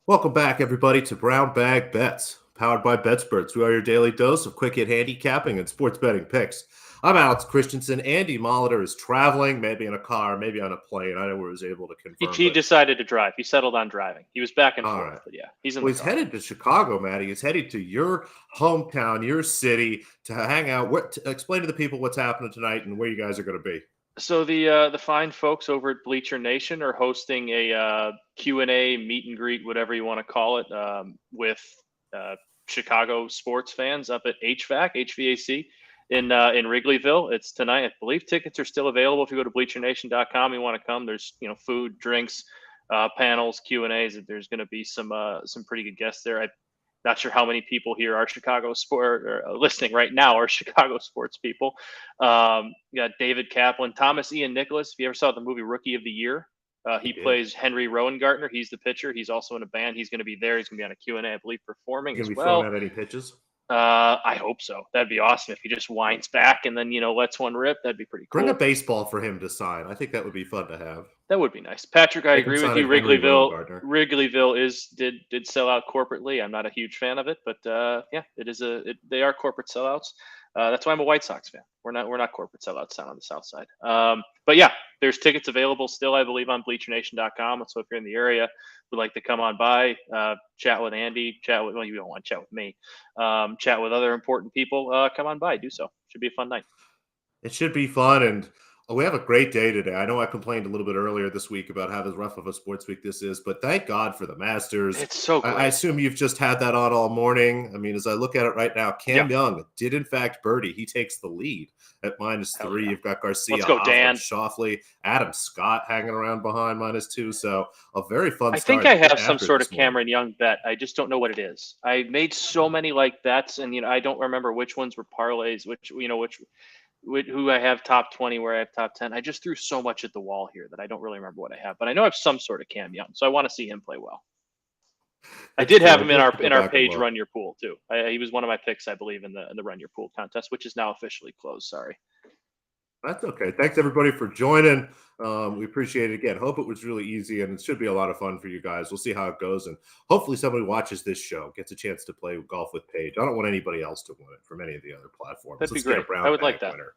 Welcome back, everybody, to Brown Bag Bets, powered by BetSperts. We are your daily dose of quick hit handicapping and sports betting picks. I'm Alex Christensen. Andy Molitor is traveling, maybe in a car, maybe on a plane. I never was able to confirm. He decided to drive. He settled on driving. He was back and All forth, right. but yeah, he's in Well, the he's car. headed to Chicago, Matty. He's headed to your hometown, your city, to hang out. Explain to the people what's happening tonight and where you guys are going to be. So the fine folks over at Bleacher Nation are hosting a Q&A, meet and greet, whatever you want to call it, with Chicago sports fans up at HVAC in Wrigleyville. It's tonight. I believe tickets are still available. If you go to bleachernation.com, you want to come. There's food, drinks, panels, Q&As. There's going to be some pretty good guests there. I'm not sure how many people here are Chicago sport or listening right now are Chicago sports people. You got David Kaplan, Thomas Ian Nicholas. If you ever saw the movie Rookie of the Year, he plays Henry Rowengartner. He's the pitcher. He's also in a band. He's going to be there. He's going to be on a Q&A, I believe, performing as well. Going to be throwing out any pitches? I hope so. That'd be awesome if he just winds back and then, lets one rip. That'd be pretty cool. Bring a baseball for him to sign. I think that would be fun to have. That would be nice. Patrick, I agree with you. Wrigleyville did sell out corporately. I'm not a huge fan of it, but yeah, they are corporate sellouts. That's why I'm a White Sox fan. We're not corporate sellouts down on the South Side. But yeah, there's tickets available still, I believe, on bleachernation.com. So if you're in the area, would like to come on by, chat with Andy, well, you don't want to chat with me, chat with other important people, come on by, do so. Should be a fun night. It should be fun, and we have a great day today. I know I complained a little bit earlier this week about how rough of a sports week this is, but thank God for the Masters. It's so great. I assume you've just had that on all morning. I mean, as I look at it right now, Cam Young did in fact birdie. He takes the lead at -3. Yeah. You've got Garcia, Let's go, Dan. Schauffele, Adam Scott hanging around behind -2. So a very fun I start. think I have some sort of Cameron Young bet. I just don't know what it is. I made so many bets, and I don't remember which ones were parlays, who I have top 20, where I have top 10. I just threw so much at the wall here that I don't really remember what I have, but I know I have some sort of Cam Young, so I want to see him play well. I did have him in our page Run Your Pool too. He was one of my picks, I believe, in the Run Your Pool contest, which is now officially closed. Sorry. That's okay. Thanks everybody for joining. We appreciate it again. Hope it was really easy, and it should be a lot of fun for you guys. We'll see how it goes, and hopefully somebody watches this show, gets a chance to play golf with Paige. I don't want anybody else to win it from any of the other platforms. That'd be great. I would like that. Winner.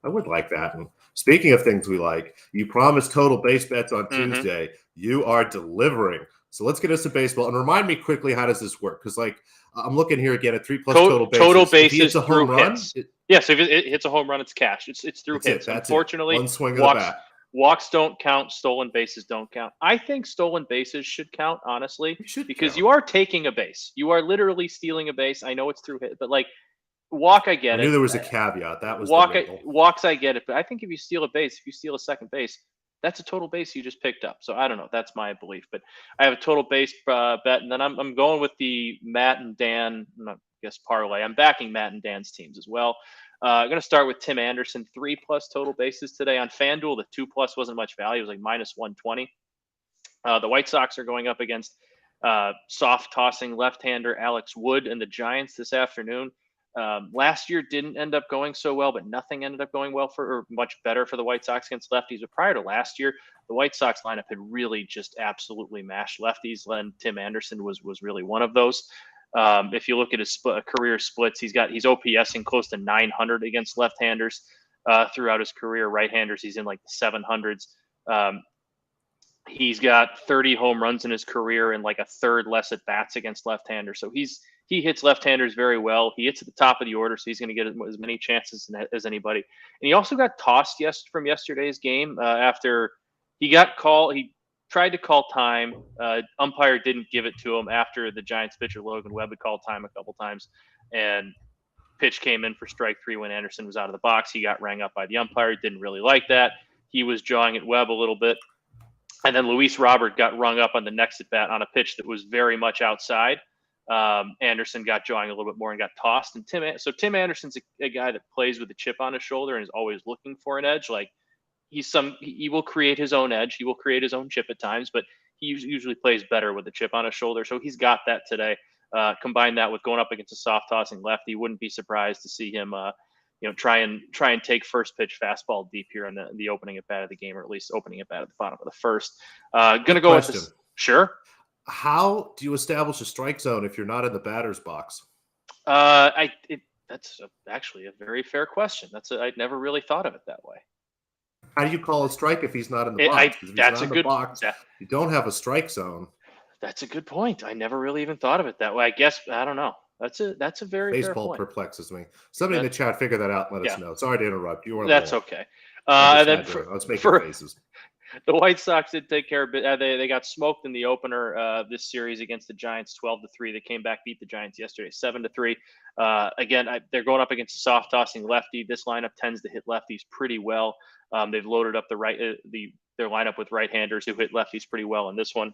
I would like that. And speaking of things we like, you promised total base bets on Tuesday. You are delivering. So let's get us to baseball, and remind me quickly, how does this work? Because I'm looking here again at 3+ total bases. Total bases it's a home run. Yes, if it hits a home run, it's cash. It's through hits. Unfortunately, one swing of the bat. Walks don't count. Stolen bases don't count. I think stolen bases should count, honestly, because you are taking a base. You are literally stealing a base. I know it's through hit, but walk, I get it. I knew there was a caveat. That was walks, I get it. But I think if you steal a base, if you steal a second base, that's a total base you just picked up. So I don't know. That's my belief. But I have a total base bet, and then I'm going with the Matt and Dan, parlay. I'm backing Matt and Dan's teams as well. I'm going to start with Tim Anderson, 3+ total bases today. On FanDuel, the 2+ wasn't much value. It was -120. The White Sox are going up against soft tossing left-hander Alex Wood and the Giants this afternoon. Last year didn't end up going so well, but nothing ended up going well or much better for the White Sox against lefties. But prior to last year, the White Sox lineup had really just absolutely mashed lefties, and Tim Anderson was really one of those. If you look at his career splits, he's OPSing close to 900 against left-handers throughout his career. Right-handers, he's in the 700s. He's got 30 home runs in his career and a third less at bats against left-handers. So he hits left-handers very well. He hits at the top of the order, so he's going to get as many chances as anybody. And he also got tossed from yesterday's game after he got called. He tried to call time. Umpire didn't give it to him after the Giants pitcher Logan Webb had called time a couple times, and pitch came in for strike 3 when Anderson was out of the box. He got rang up by the umpire. Didn't really like that. He was jawing at Webb a little bit. And then Luis Robert got rung up on the next at bat on a pitch that was very much outside. Anderson got jawing a little bit more and got tossed. And Tim Anderson's a guy that plays with a chip on his shoulder and is always looking for an edge. He will create his own edge. He will create his own chip at times, but he usually plays better with a chip on his shoulder. So he's got that today. Combine that with going up against a soft tossing lefty, wouldn't be surprised to see him try and take first pitch fastball deep here in the opening at bat of the game, or at least opening at bat at the bottom of the first. Gonna go with this. Sure. How do you establish a strike zone if you're not in the batter's box? That's actually a very fair question. I'd never really thought of it that way. How do you call a strike if he's not in the box? Because if he's That's not a in the good box, you don't have a strike zone. that's a good point. I never really even thought of it that way. I guess I don't know. That's a very fair Baseball point. perplexes me. Somebody in That the chat figure that out and let us yeah, know. Sorry to interrupt. You were on the that's roll. okay. I And just then had to. I was making for faces. the White Sox did take care of it. They got smoked in the opener this series against the Giants, 12-3. They came back, beat the Giants yesterday, 7-3. Again, they're going up against a soft tossing lefty. This lineup tends to hit lefties pretty well. They've loaded up their lineup with right-handers who hit lefties pretty well in this one,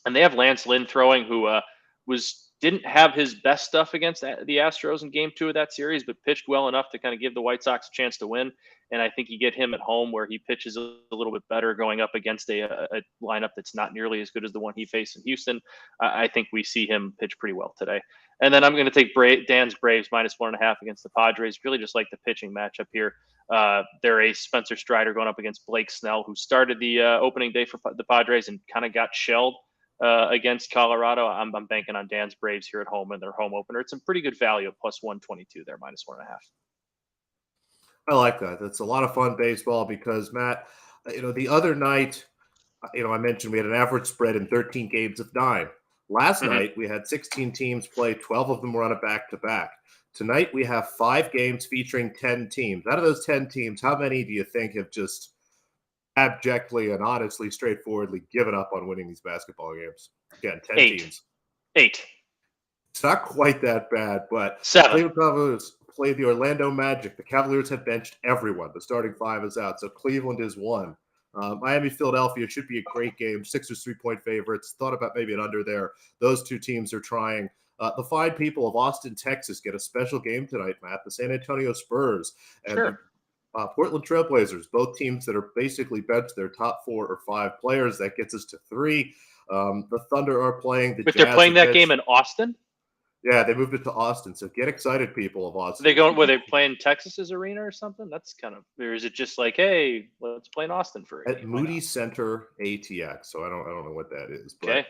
and they have Lance Lynn throwing, who didn't have his best stuff against the Astros in Game 2 of that series, but pitched well enough to kind of give the White Sox a chance to win. And I think you get him at home where he pitches a little bit better going up against a lineup that's not nearly as good as the one he faced in Houston. I think we see him pitch pretty well today. And then I'm going to take Dan's Braves -1.5 against the Padres. Really just like the pitching matchup here. Their ace Spencer Strider going up against Blake Snell, who started the opening day for the Padres and kind of got shelled against Colorado. I'm banking on Dan's Braves here at home in their home opener. It's some pretty good value at +122 there, -1.5. I like that. That's a lot of fun baseball because, Matt, the other night, I mentioned we had an average spread in 13 games of 9. Last Mm-hmm. night, we had 16 teams play. 12 of them were on a back-to-back. Tonight, we have 5 games featuring 10 teams. Out of those 10 teams, how many do you think have just abjectly and honestly, straightforwardly given up on winning these basketball games? Again, 10 teams. 8. It's not quite that bad, but 7. Cleveland Cavaliers play the Orlando Magic. The Cavaliers have benched everyone. The starting 5 is out, so Cleveland is 1. Miami, Philadelphia should be a great game. Sixers 3-point favorites. Thought about maybe an under there. Those 2 teams are trying. The fine people of Austin, Texas get a special game tonight, Matt. The San Antonio Spurs and Sure. the Portland Trailblazers, both teams that are basically benched their top 4 or 5 players. That gets us to 3. The Thunder are playing the But Jazz. they're playing that game in Austin? Yeah, they moved it to Austin. So get excited, people of Austin. Were they playing Texas's arena or something? That's kind of, or is it just like, hey, let's play in Austin for a at game? Moody Center ATX. So I don't know what that is. But Okay.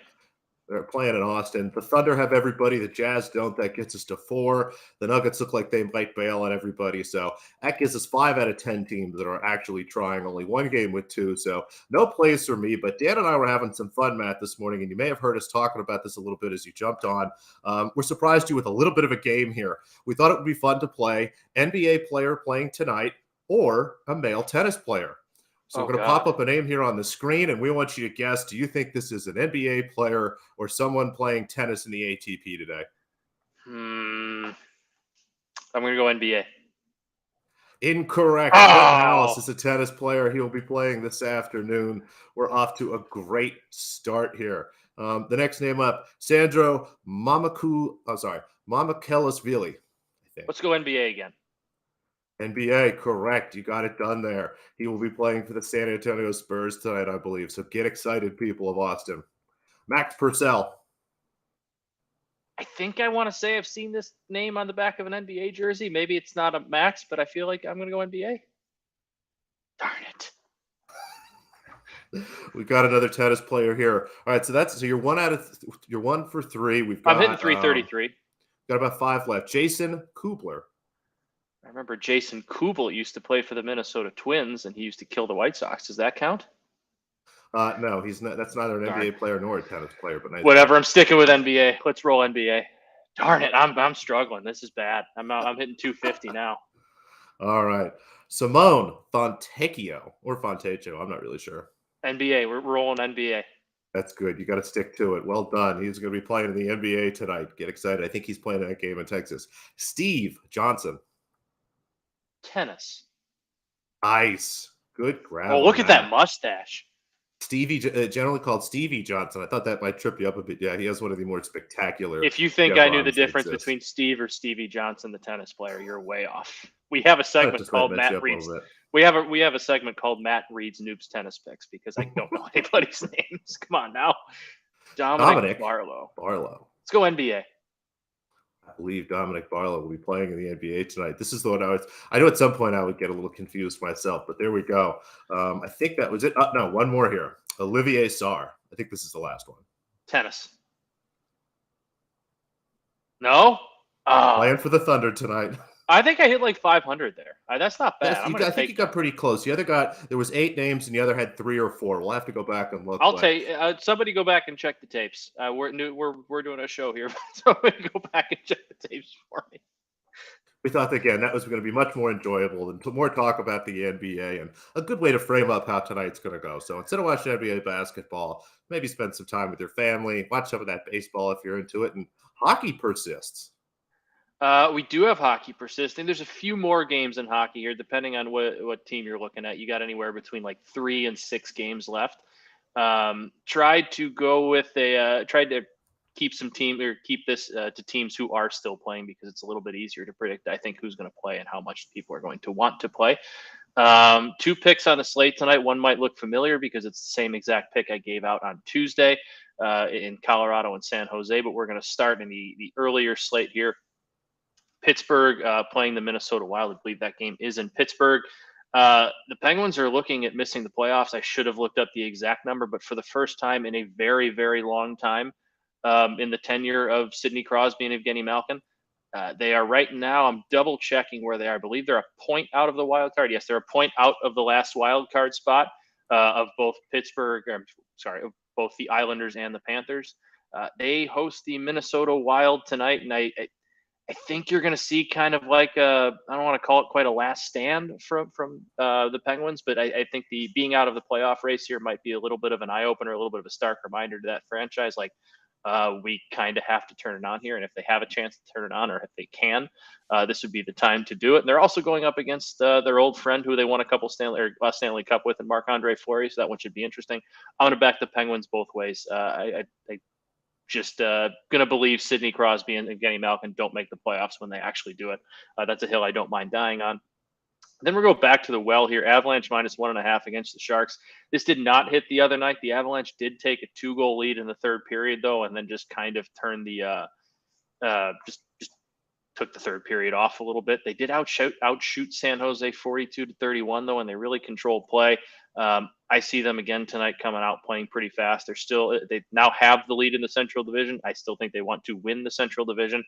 they're playing in Austin. The Thunder have everybody. The Jazz don't. That gets us to 4. The Nuggets look like they might bail on everybody. So that gives us 5 out of 10 teams that are actually trying. Only 1 game with 2. So no plays for me. But Dan and I were having some fun, Matt, this morning. And you may have heard us talking about this a little bit as you jumped on. We're surprised you with a little bit of a game here. We thought it would be fun to play NBA player playing tonight or a male tennis player. So we're going to pop up a name here on the screen, and we want you to guess, do you think this is an NBA player or someone playing tennis in the ATP today? I'm going to go NBA. Incorrect. Quentin Hallis is a tennis player. He will be playing this afternoon. We're off to a great start here. The next name up, Sandro Mamakelisvili. Let's go NBA again. NBA, correct. You got it done there. He will be playing for the San Antonio Spurs tonight, I believe. So get excited, people of Austin. Max Purcell. I think I want to say I've seen this name on the back of an NBA jersey. Maybe it's not a Max, but I feel like I'm going to go NBA. Darn it. We got another tennis player here. All right, so you're 1 for 3. I'm hitting 333. Got about 5 left. Jason Kubler. I remember Jason Kubel used to play for the Minnesota Twins, and he used to kill the White Sox. Does that count? No, he's not. That's neither an NBA player nor a tennis player. But nice. Whatever. I'm sticking with NBA. Let's roll NBA. Darn it, I'm struggling. This is bad. I'm hitting 250 now. All right, Simone Fontecchio or Fontecchio. I'm not really sure. NBA. We're rolling NBA. That's good. You got to stick to it. Well done. He's going to be playing in the NBA tonight. Get excited. I think he's playing that game in Texas. Steve Johnson. Tennis. Nice. Good grab. Oh, look at that mustache. Stevie, generally called Stevie Johnson. I thought that might trip you up a bit. Yeah, he has one of the more spectacular. If you think I knew the difference between Steve or Stevie Johnson, the tennis player, you're way off. We have a segment called Matt Reads. We have a segment called Matt Reads Noops Tennis Picks because I don't know anybody's names. Come on now. Dominic Barlow. Let's go NBA. I believe Dominic Barlow will be playing in the NBA tonight. This is the one I know at some point I would get a little confused myself, but there we go. I think that was it. No, one more here. Olivier Sarr. I think this is the last one. Tennis. No? Playing for the Thunder tonight. I think I hit like 500 there. That's not bad. I think you got pretty close. The other there was 8 names, and the other had 3 or 4. We'll have to go back and look. I'll take somebody go back and check the tapes. We're doing a show here, so go back and check the tapes for me. We thought, again, that was going to be much more enjoyable and more talk about the NBA and a good way to frame up how tonight's going to go. So instead of watching NBA basketball, maybe spend some time with your family, watch some of that baseball if you're into it, and hockey persists. We do have hockey persisting. There's a few more games in hockey here, depending on what team you're looking at. You got anywhere between like 3 and 6 games left. Tried to keep this to teams who are still playing because it's a little bit easier to predict, I think, who's going to play and how much people are going to want to play. 2 picks on the slate tonight. One might look familiar because it's the same exact pick I gave out on Tuesday in Colorado and San Jose, but we're going to start in the earlier slate here. Pittsburgh playing the Minnesota Wild. I believe that game is in Pittsburgh. The Penguins are looking at missing the playoffs. I should have looked up the exact number, but for the first time in a very, very long time in the tenure of Sidney Crosby and Evgeny Malkin, they are right now, I'm double checking where they are. I believe they're a point out of the wild card. Yes, they're a point out of the last wild card spot of both of both the Islanders and the Panthers. They host the Minnesota Wild tonight, and I think you're going to see kind of like I don't want to call it quite a last stand from the Penguins, but I think the being out of the playoff race here might be a little bit of an eye opener, a little bit of a stark reminder to that franchise. Like we kind of have to turn it on here, and if they have a chance to turn it on, or if they can, this would be the time to do it. And they're also going up against their old friend who they won a couple Stanley Cup with, and Marc-Andre Fleury, so that one should be interesting. I'm going to back the Penguins both ways. I just going to believe Sidney Crosby and Evgeny Malkin don't make the playoffs when they actually do it. That's a hill I don't mind dying on. Then we'll go back to the well here. Avalanche -1.5 against the Sharks. This did not hit the other night. The Avalanche did take a 2-goal lead in the third period, though, and then just kind of turned the just took the third period off a little bit. They did outshoot San Jose 42-31, though, and they really controlled play. I see them again tonight coming out playing pretty fast. They now have the lead in the Central Division. I still think they want to win the Central Division.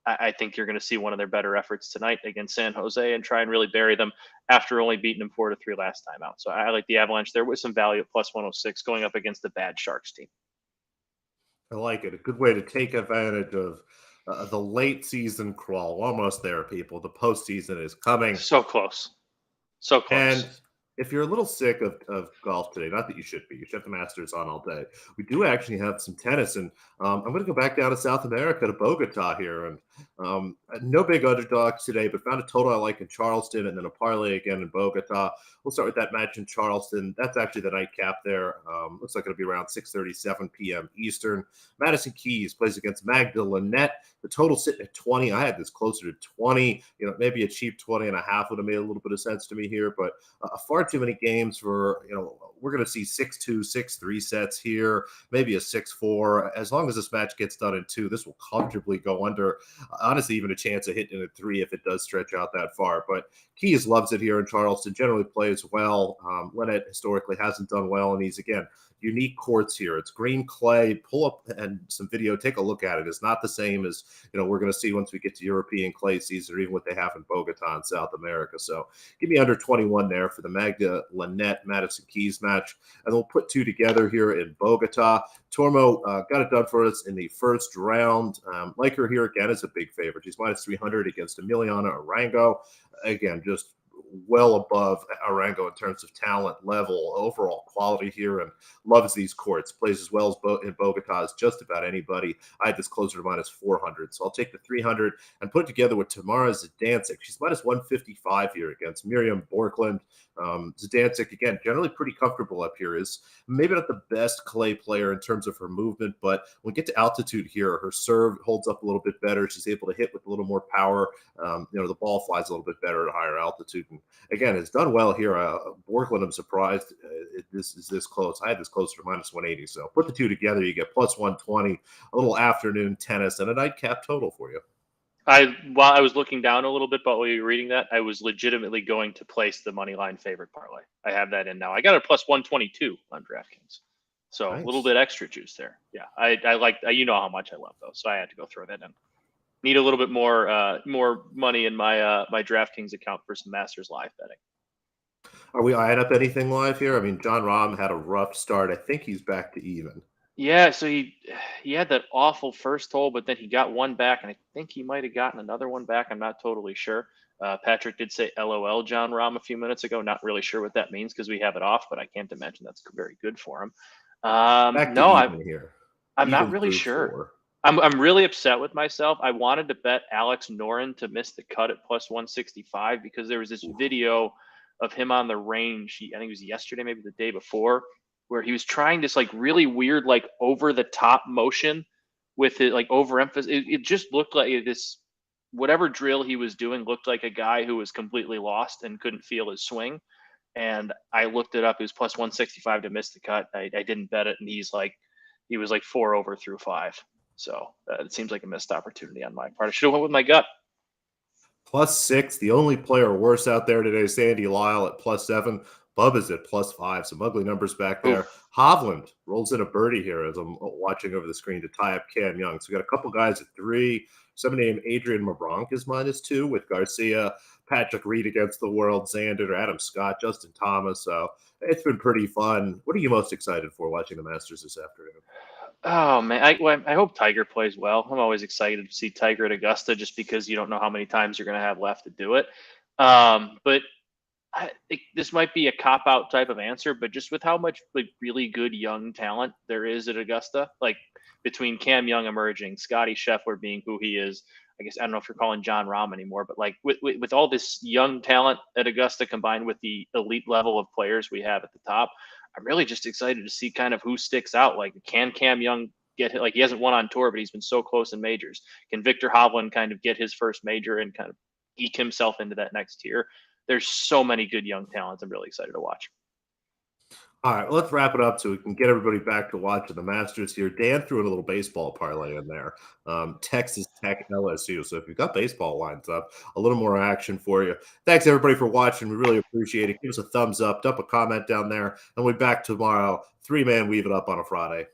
I think you're going to see one of their better efforts tonight against San Jose and try and really bury them after only beating them 4-3 last time out. So I like the Avalanche there with some value at +106 going up against the bad Sharks team. I like it. A good way to take advantage of the late season crawl. Almost there, people. The postseason is coming. So close. So close. And if you're a little sick of golf today, not that you should be, you should have the Masters on all day. We do actually have some tennis, and I'm going to go back down to South America to Bogota here, and no big underdogs today, but found a total I like in Charleston, and then a parlay again in Bogota. We'll start with that match in Charleston. That's actually the nightcap there. Looks like it'll be around 6:37 p.m. Eastern. Madison Keys plays against Magda Lynette. The total sitting at 20. I had this closer to 20. Maybe a cheap 20.5 would have made a little bit of sense to me here, but far too many games for, we're going to see 6-2, 6-3 sets here, maybe a 6-4. As long as this match gets done in 2, this will comfortably go under. Honestly, even a chance of hitting a 3 if it does stretch out that far. But Keys loves it here in Charleston, generally plays well. Lynette historically hasn't done well, and he's, again, unique courts here. It's green clay. Pull up and some video. Take a look at it. It's not the same as, we're going to see once we get to European clay season, or even what they have in Bogota in South America. So give me under 21 there for the Magda Lynette Madison Keys match. And we'll put 2 together here in Bogota. Tormo got it done for us in the first round. Like her here again is a big favorite. She's -300 against Emiliana Arango. Again, just well above Arango in terms of talent level, overall quality here, and loves these courts. Plays as well as in Bogota as just about anybody. I had this closer to -400, so I'll take the 300 and put it together with Tamara Zidansek. She's -155 here against Miriam Borkland. Zidansek, again, generally pretty comfortable up here. Is maybe not the best clay player in terms of her movement, but when we get to altitude here, her serve holds up a little bit better. She's able to hit with a little more power. The ball flies a little bit better at a higher altitude. And again, it's done well here. Borkland, I'm surprised this is this close. I had this closer to -180. So put the 2 together, you get +120, a little afternoon tennis, and a nightcap total for you. While I was looking down a little bit, but while you were reading that, I was legitimately going to place the money line favorite parlay. I have that in now. I got a +122 on DraftKings. So a little Nice. bit extra juice there. Yeah, I like you know how much I love those, so I had to go throw that in. Need a little bit more money in my DraftKings account for some Masters live betting. Are we eyeing up anything live here? I mean, John Rahm had a rough start. I think he's back to even. Yeah, so he had that awful first hole, but then he got one back, and I think he might have gotten another one back. I'm not totally sure. Patrick did say "LOL" John Rahm a few minutes ago. Not really sure what that means because we have it off, but I can't imagine that's very good for him. Back to No, even here. I'm not Even really through sure. four. I'm really upset with myself. I wanted to bet Alex Noren to miss the cut at plus 165 because there was this Oof. video of him on the range. I think it was yesterday, maybe the day before, where he was trying this like really weird, like over the top motion with it, like overemphasis. It just looked like this, whatever drill he was doing looked like a guy who was completely lost and couldn't feel his swing. And I looked it up. It was plus 165 to miss the cut. I didn't bet it. And he was like 4 over through 5. So it seems like a missed opportunity on my part. I should have went with my gut. +6. The only player worse out there today, Sandy Lyle at +7. Bubba's at +5. Some ugly numbers back there. Oof. Hovland rolls in a birdie here as I'm watching over the screen to tie up Cam Young. So we got a couple guys at 3. Somebody named Adrian Mabronk is -2 with Garcia, Patrick Reed against the world, Xander, Adam Scott, Justin Thomas. So it's been pretty fun. What are you most excited for watching the Masters this afternoon? Oh man, I hope Tiger plays well. I'm always excited to see Tiger at Augusta, just because you don't know how many times you're going to have left to do it. But this might be a cop out type of answer, but just with how much like really good young talent there is at Augusta, like between Cam Young emerging, Scotty Scheffler being who he is. I guess I don't know if you're calling John Rahm anymore, but like with all this young talent at Augusta combined with the elite level of players we have at the top, I'm really just excited to see kind of who sticks out. Like, can Cam Young get hit? Like, he hasn't won on tour, but he's been so close in majors. Can Victor Hovland kind of get his first major and kind of eke himself into that next tier? There's so many good young talents. I'm really excited to watch. All right, well, let's wrap it up so we can get everybody back to watching the Masters here. Dan threw in a little baseball parlay in there. Texas Tech LSU. So if you've got baseball lines up, a little more action for you. Thanks everybody for watching. We really appreciate it. Give us a thumbs up, dump a comment down there, and we'll be back tomorrow. 3-man weave it up on a Friday.